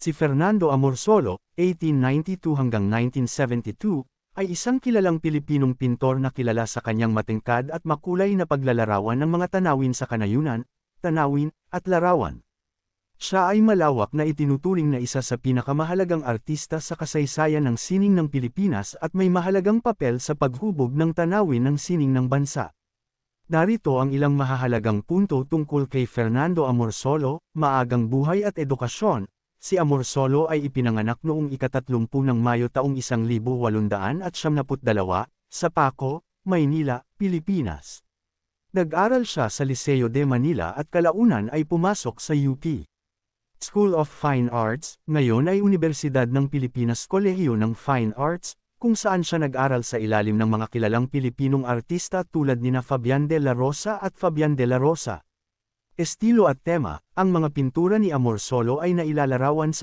Si Fernando Amorsolo, 1892 hanggang 1972, ay isang kilalang Pilipinong pintor na kilala sa kanyang matingkad at makulay na paglalarawan ng mga tanawin sa kanayunan, tanawin, at larawan. Siya ay malawak na itinuturing na isa sa pinakamahalagang artista sa kasaysayan ng sining ng Pilipinas at may mahalagang papel sa paghubog ng tanawin ng sining ng bansa. Narito ang ilang mahahalagang punto tungkol kay Fernando Amorsolo, maagang buhay at edukasyon. Si Amorsolo ay ipinanganak noong ika-30 ng Mayo taong 1872 sa Paco, Maynila, Pilipinas. Nag-aral siya sa Liceo de Manila at kalaunan ay pumasok sa UP School of Fine Arts, ngayon ay Universidad ng Pilipinas Kolehiyo ng Fine Arts, kung saan siya nag-aral sa ilalim ng mga kilalang Pilipinong artista tulad nina Fabian de la Rosa at Fabian de la Rosa. Estilo at tema, ang mga pintura ni Amorsolo ay nailalarawan sa